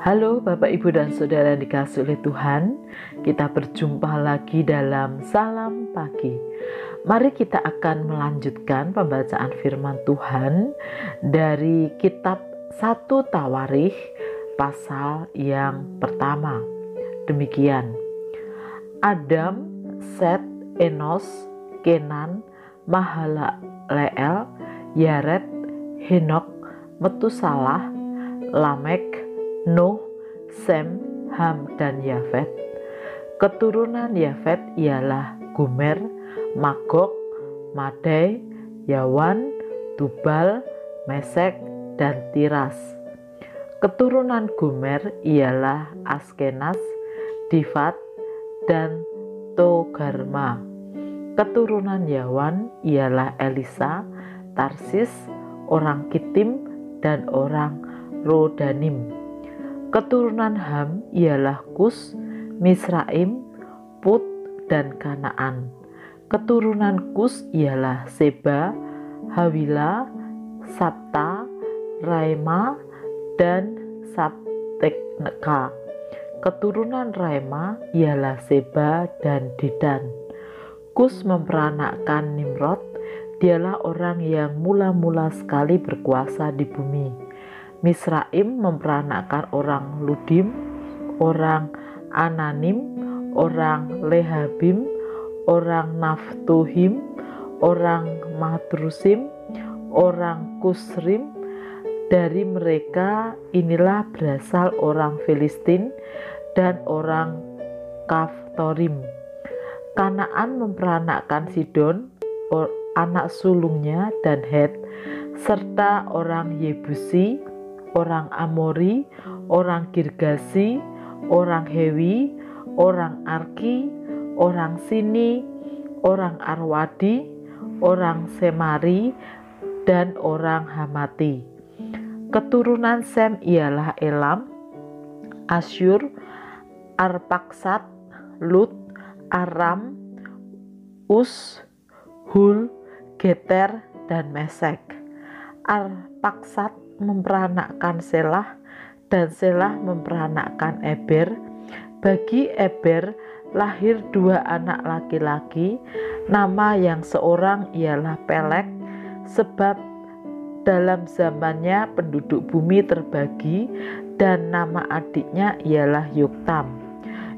Halo Bapak Ibu dan Saudara yang dikasihi oleh Tuhan, kita berjumpa lagi dalam Salam Pagi. Mari kita akan melanjutkan pembacaan firman Tuhan dari kitab 1 Tawarikh pasal yang pertama. Demikian, Adam, Set, Enos, Kenan, Mahalaleel, Yared, Henok, Metusalah, Lamek, Nuh, Sem, Ham, dan Yafet. Keturunan Yafet ialah Gomer, Magog, Madai, Yawan, Tubal, Mesek, dan Tiras. Keturunan Gomer ialah Askenas, Difat, dan Togarma. Keturunan Yawan ialah Elisa, Tarsis, orang Kitim, dan orang Rodanim. Keturunan Ham ialah Kus, Misraim, Put, dan Kanaan. Keturunan Kus ialah Seba, Hawila, Sabta, Raima, dan Sabteka. Keturunan Raima ialah Seba dan Dedan. Kus memperanakkan Nimrod, dialah orang yang mula-mula sekali berkuasa di bumi. Misraim memperanakkan orang Ludim, orang Ananim, orang Lehabim, orang Naftuhim, orang Madrusim, orang Kusrim. Dari mereka inilah berasal orang Filistin dan orang Kaftorim. Kanaan memperanakkan Sidon, anak sulungnya, dan Het, serta orang Yebusi, orang Amori, orang Girgasi, orang Hewi, orang Arki, orang Sini, orang Arwadi, orang Semari, dan orang Hamati. Keturunan Sem ialah Elam, Asyur, Arpaksad, Lut, Aram, Us, Hul, Geter, dan Mesek. Arpaksad memperanakkan Selah, dan Selah memperanakkan Eber. Bagi Eber lahir 2 anak laki-laki. Nama yang seorang ialah Pelek, sebab dalam zamannya penduduk bumi terbagi, dan nama adiknya ialah Yoktam.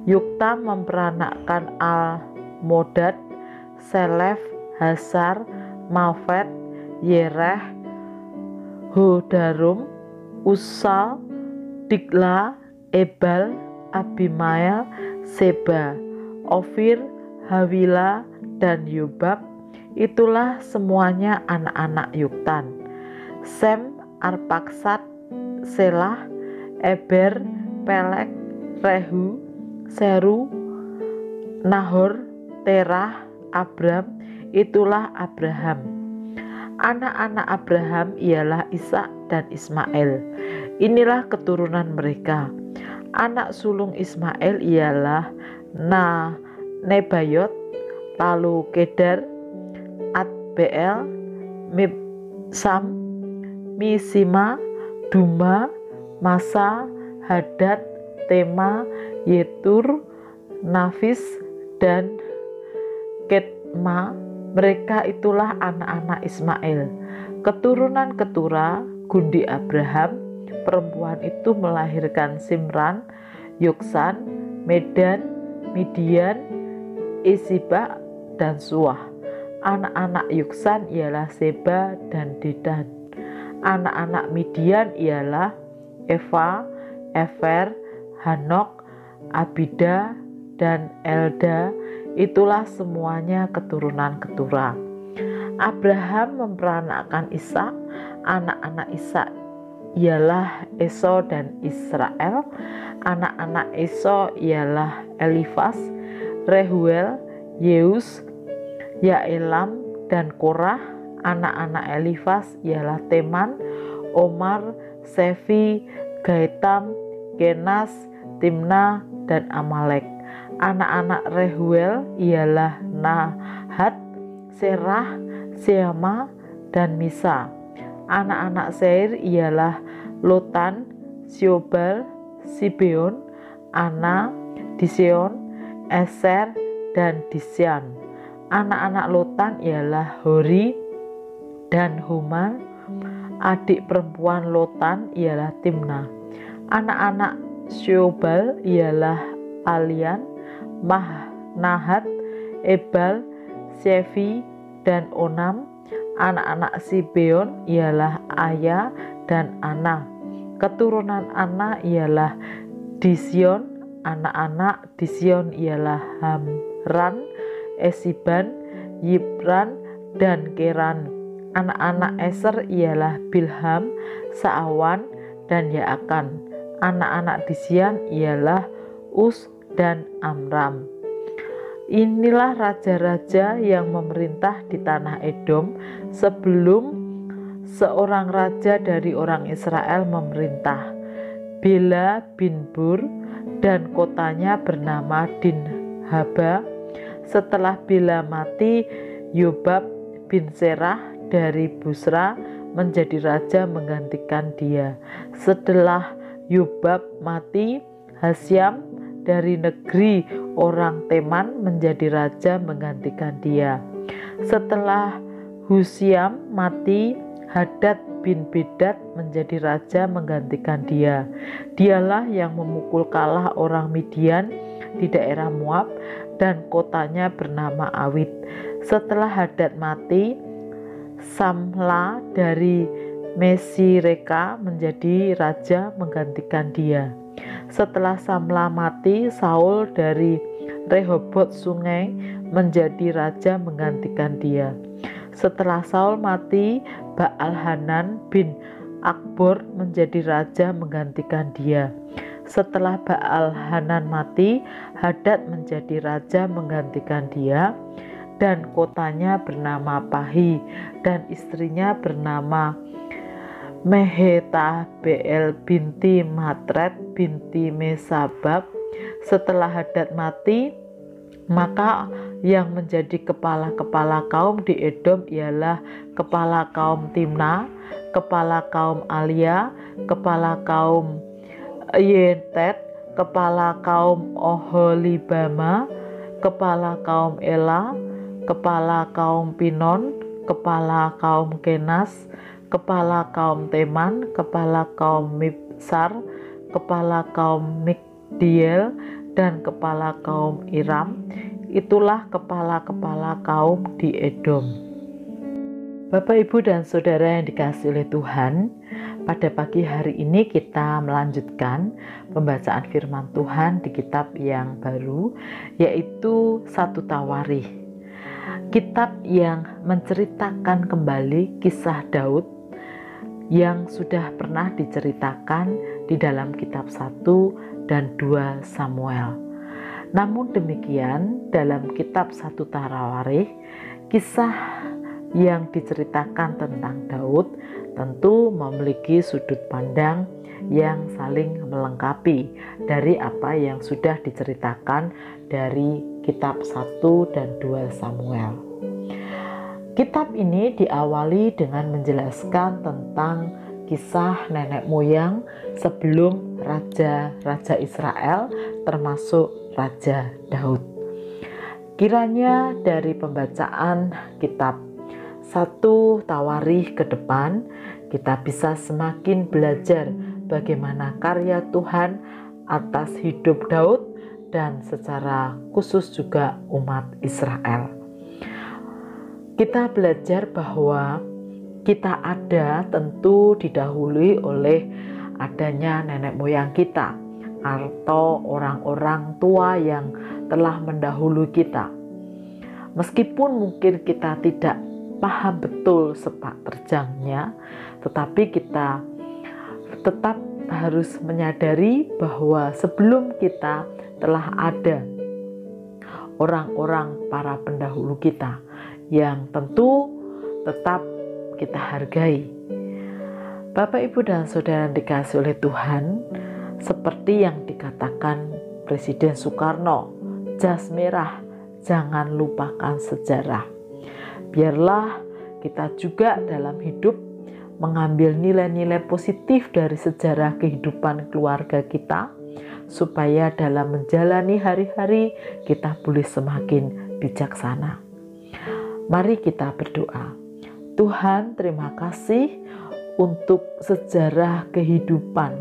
Yoktam memperanakkan Almodad, Selef, Hasar, Mafet, Yereh, Hodarum, Usal, Dikla, Ebal, Abimael, Seba, Ofir, Hawila, dan Yobab. Itulah semuanya anak-anak Yoktan. Sem, Arpaksad, Selah, Eber, Pelek, Rehu, Seru, Nahor, Terah, Abram. Itulah Abraham. Anak-anak Abraham ialah Ishak dan Ismail. Inilah keturunan mereka. Anak sulung Ismail ialah Nebayot, lalu Kedar, Adbeel, Mibsam, Misima, Duma, Masa, Hadad, Tema, Yetur, Nafis, dan Ketma. Mereka itulah anak-anak Ismail. Keturunan Ketura, gundi Abraham, perempuan itu melahirkan Simran, Yoksan, Medan, Midian, Isibak, dan Suah. Anak-anak Yoksan ialah Seba dan Dedan. Anak-anak Midian ialah Eva, Efer, Hanok, Abida, dan Elda. Itulah semuanya keturunan Ketura. Abraham memperanakkan Ishak. Anak-anak Ishak ialah Esau dan Israel. Anak-anak Esau ialah Elifas, Rehuel, Yeus, Yaelam, dan Korah. Anak-anak Elifas ialah Teman, Omar, Sefi, Gaitam, Kenas, Timna, dan Amalek. Anak-anak Rehuel ialah Nahat, Serah, Seama, dan Misa. Anak-anak Seir ialah Lotan, Syobal, Sibeon, Ana, Diseon, Eser, dan Disyan. Anak-anak Lotan ialah Hori dan Humar. Adik perempuan Lotan ialah Timna. Anak-anak Syobal ialah Alian, Mahnahat, Ebal, Sevi, dan Onam. Anak-anak Sibeon ialah Aya dan Ana. Keturunan Ana ialah Disyon. Anak-anak Disyon ialah Hamran, Esiban, Yibran, dan Keran. Anak-anak Eser ialah Bilham, Saawan, dan Yaakan. Anak-anak Disyan ialah Us dan Amram. Inilah raja-raja yang memerintah di tanah Edom sebelum seorang raja dari orang Israel memerintah. Bela bin Bur, dan kotanya bernama Dinhaba. Setelah Bela mati, Yobab bin Serah dari Busra menjadi raja menggantikan dia. Setelah Yobab mati, Hasyam dari negeri orang Teman menjadi raja menggantikan dia. Setelah Husyam mati, Hadad bin Bedad menjadi raja menggantikan dia. Dialah yang memukul kalah orang Midian di daerah Moab, dan kotanya bernama Awit. Setelah Hadad mati, Samla dari Mesireka menjadi raja menggantikan dia. Setelah Samla mati, Saul dari Rehobot Sungai menjadi raja menggantikan dia. Setelah Saul mati, Baal-Hanan bin Akbor menjadi raja menggantikan dia. Setelah Baal-Hanan mati, Hadad menjadi raja menggantikan dia, dan kotanya bernama Pahi, dan istrinya bernama Mehetabel binti Matred binti Mesabab. Setelah Hadad mati, maka yang menjadi kepala-kepala kaum di Edom ialah kepala kaum Timna, kepala kaum Alia, kepala kaum Yetet, kepala kaum Oholibama, kepala kaum Ela, kepala kaum Pinon, kepala kaum Kenas, kepala kaum Teman, kepala kaum Mibsar, kepala kaum Mikdiel, dan kepala kaum Iram. Itulah kepala-kepala kaum di Edom. Bapak, Ibu, dan Saudara yang dikasihi oleh Tuhan, pada pagi hari ini kita melanjutkan pembacaan firman Tuhan di kitab yang baru, yaitu 1 Tawarikh. Kitab yang menceritakan kembali kisah Daud yang sudah pernah diceritakan di dalam kitab 1 dan 2 Samuel. Namun demikian, dalam kitab 1 Tawarikh, kisah yang diceritakan tentang Daud tentu memiliki sudut pandang yang saling melengkapi dari apa yang sudah diceritakan dari kitab 1 dan 2 Samuel. Kitab ini diawali dengan menjelaskan tentang kisah nenek moyang sebelum raja-raja Israel, termasuk Raja Daud. Kiranya dari pembacaan kitab 1 Tawarikh ke depan, kita bisa semakin belajar bagaimana karya Tuhan atas hidup Daud dan secara khusus juga umat Israel. Kita belajar bahwa kita ada tentu didahului oleh adanya nenek moyang kita atau orang-orang tua yang telah mendahului kita. Meskipun mungkin kita tidak paham betul sepak terjangnya, tetapi kita tetap harus menyadari bahwa sebelum kita telah ada orang-orang para pendahulu kita yang tentu tetap kita hargai. Bapak, Ibu, dan Saudara yang dikasihi oleh Tuhan, seperti yang dikatakan Presiden Soekarno, jas merah, jangan lupakan sejarah. Biarlah kita juga dalam hidup mengambil nilai-nilai positif dari sejarah kehidupan keluarga kita, supaya dalam menjalani hari-hari kita boleh semakin bijaksana. Mari kita berdoa. Tuhan, terima kasih untuk sejarah kehidupan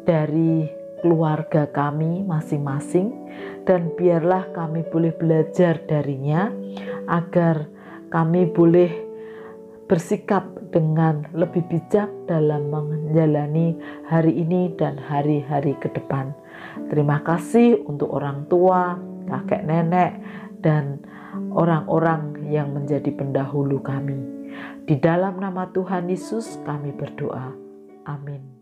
dari keluarga kami masing-masing, dan biarlah kami boleh belajar darinya agar kami boleh bersikap dengan lebih bijak dalam menjalani hari ini dan hari-hari ke depan. Terima kasih untuk orang tua, kakek nenek, dan orang-orang yang menjadi pendahulu kami. Di dalam nama Tuhan Yesus kami berdoa. Amin.